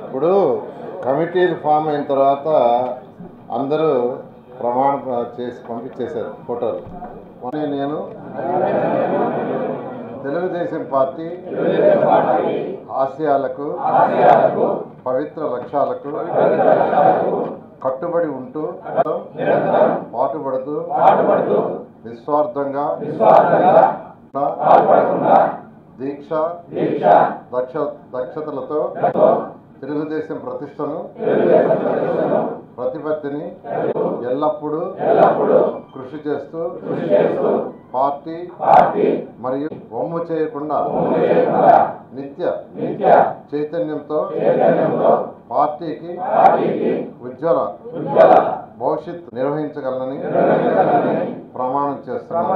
ఇప్పుడు కమిటీలు ఫామ్ అయిన తర్వాత అందరూ ప్రమాణం చేసి పంపించేశారు ఫోటోలు. నేను తెలుగుదేశం పార్టీ ఆశయాలకు పవిత్ర లక్ష్యాలకు కట్టుబడి ఉంటూ పాటుపడుతూ నిస్వార్థంగా దీక్ష దక్షతలతో తెలుగుదేశం ప్రతిష్టను ప్రతిపత్తిని ఎల్లప్పుడూ కృషి చేస్తూ పార్టీ మరియు వమ్ము చేయకుండా నిత్య చైతన్యంతో పార్టీకి ఉజ్వల భవిష్యత్తు నిర్వహించగలనని ప్రమాణం చేస్తున్నాను.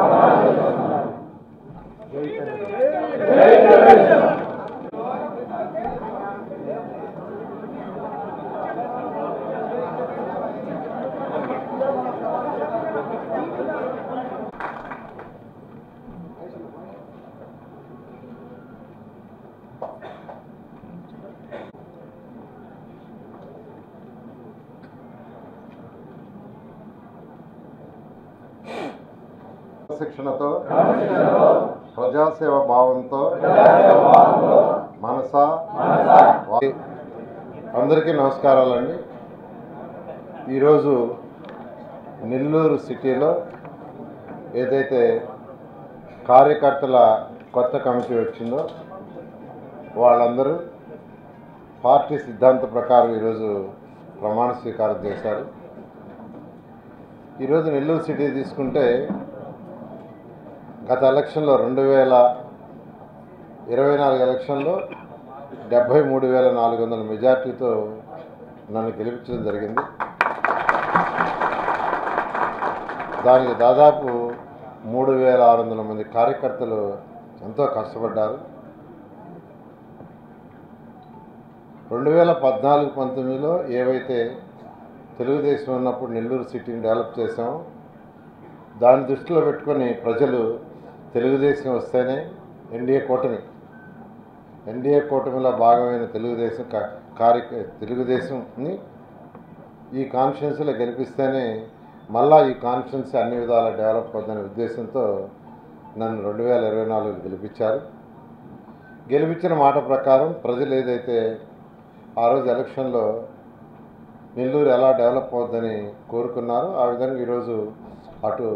శిక్షణతో ప్రజాసేవ భావంతో మనసా అందరికీ నమస్కారాలండి. ఈరోజు నెల్లూరు సిటీలో ఏదైతే కార్యకర్తల కొత్త కమిటీ వచ్చిందో వాళ్ళందరూ పార్టీ సిద్ధాంత ప్రకారం ఈరోజు ప్రమాణ స్వీకారం చేశారు. ఈరోజు నెల్లూరు సిటీ తీసుకుంటే గత ఎలక్షన్లో 2024 ఎలక్షన్లో 73,400 మెజార్టీతో నన్ను గెలిపించడం జరిగింది. దానికి దాదాపు 3,600 మంది కార్యకర్తలు ఎంతో కష్టపడ్డారు. 2014-19లో ఏవైతే తెలుగుదేశం ఉన్నప్పుడు నెల్లూరు సిటీని డెవలప్ చేసామో దాన్ని దృష్టిలో పెట్టుకొని ప్రజలు తెలుగుదేశం వస్తేనే ఎన్డీఏ కూటమిలో భాగమైన తెలుగుదేశంని ఈ కాన్స్టిట్యున్సీలో గెలిపిస్తేనే మళ్ళా ఈ కాన్స్టిట్యున్సీ అన్ని విధాలా డెవలప్ అవుతుందనే ఉద్దేశంతో నన్ను 2024 గెలిపించారు. గెలిపించిన మాట ప్రకారం ప్రజలు ఏదైతే ఆ రోజు ఎలక్షన్లో నెల్లూరు ఎలా డెవలప్ అవుతుందని కోరుకున్నారో ఆ విధంగా ఈరోజు అటు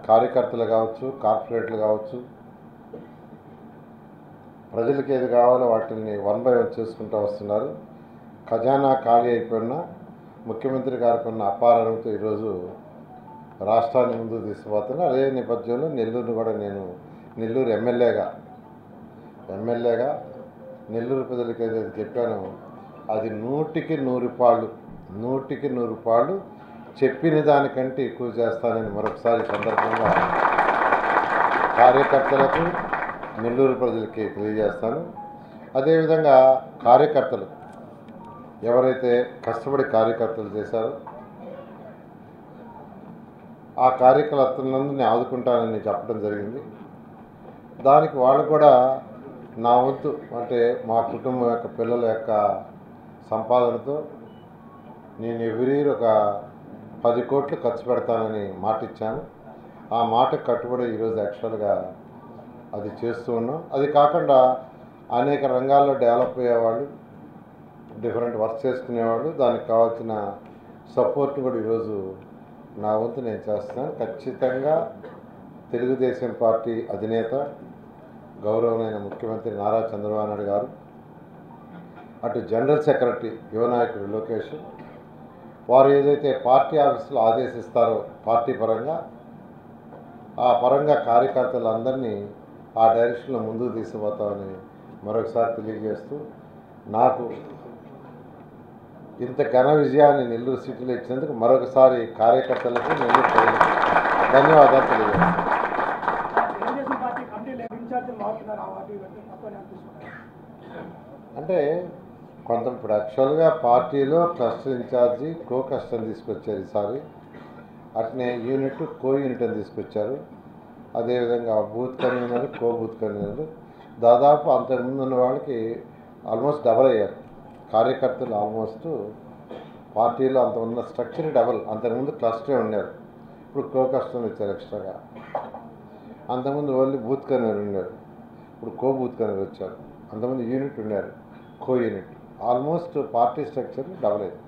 కార్యకర్తలు కావచ్చు, కార్పొరేట్లు కావచ్చు, ప్రజలకు ఏది కావాలో వాటిని 1 by 1 చేసుకుంటూ వస్తున్నారు. ఖజానా ఖాళీ అయిపోయినా ముఖ్యమంత్రి గారికి ఉన్న అపారంతో ఈరోజు రాష్ట్రాన్ని ముందుకు తీసుకుపోతున్నా. అదే నేపథ్యంలో నెల్లూరుని కూడా నేను నెల్లూరు ఎమ్మెల్యేగా నెల్లూరు ప్రజలకు ఏదైతే చెప్పానో అది 100కి 100 పాళ్ళు చెప్పిన దానికంటే ఎక్కువ చేస్తానని మరొకసారి సందర్భంగా కార్యకర్తలకు నెల్లూరు ప్రజలకి తెలియజేస్తాను. అదేవిధంగా కార్యకర్తలు ఎవరైతే కష్టపడి కార్యకర్తలు చేశారో ఆ కార్యకర్తలందరినీ ఆదుకుంటానని చెప్పడం జరిగింది. దానికి వాళ్ళు కూడా నా వంతు అంటే మా కుటుంబం యొక్క పిల్లల యొక్క సంపాదనతో నేను ఎవ్రీ ఇయర్ ఒక 10 కోట్లు ఖర్చు పెడతానని మాట ఇచ్చాను. ఆ మాటకు కట్టుబడి ఈరోజు యాక్చువల్గా అది చేస్తూ ఉన్నాం. అది కాకుండా అనేక రంగాల్లో డెవలప్ అయ్యేవాళ్ళు, డిఫరెంట్ వర్క్ చేసుకునేవాళ్ళు, దానికి కావాల్సిన సపోర్ట్ కూడా ఈరోజు నా వంతు నేను చేస్తున్నాను. ఖచ్చితంగా తెలుగుదేశం పార్టీ అధినేత గౌరవమైన ముఖ్యమంత్రి నారా చంద్రబాబు నాయుడు గారు, అటు జనరల్ సెక్రటరీ యువ నాయకుడు లోకేష్ వారు ఏదైతే పార్టీ ఆఫీసులో ఆదేశిస్తారో పార్టీ పరంగా ఆ పరంగా కార్యకర్తలందరినీ ఆ డైరెక్షన్లో ముందుకు తీసుకుపోతామని మరొకసారి తెలియజేస్తూ నాకు ఇంత ఘన విజయాన్ని నెల్లూరు సిటీలో ఇచ్చినందుకు మరొకసారి కార్యకర్తలకు నెల్లూరు ప్రజలకు ధన్యవాదాలు తెలియజేస్తాను. అంటే కొంత ఇప్పుడు యాక్చువల్గా పార్టీలో క్లస్టర్ ఇన్ఛార్జి కో క్లస్టర్ తీసుకొచ్చారు ఈసారి, అట్నే యూనిట్ కో యూనిట్ అని తీసుకొచ్చారు. అదేవిధంగా బూత్ కన్వీనర్ కో బూత్ కన్వీనర్ దాదాపు అంతకుముందు ఉన్న వాళ్ళకి ఆల్మోస్ట్ డబల్ అయ్యారు కార్యకర్తలు. ఆల్మోస్ట్ పార్టీలో అంత ఉన్న స్ట్రక్చర్ డబల్. అంతకుముందు క్లస్టరే ఉన్నారు, ఇప్పుడు కో క్లస్టర్ ఇచ్చారు ఎక్స్ట్రాగా. అంతకుముందు ఓన్లీ బూత్ కన్వీనర్ ఉన్నారు, ఇప్పుడు కో బూత్ కన్వీనర్ వచ్చారు. అంతకుముందు యూనిట్ ఉన్నారు, కో unit. Almost party structure double అయింది.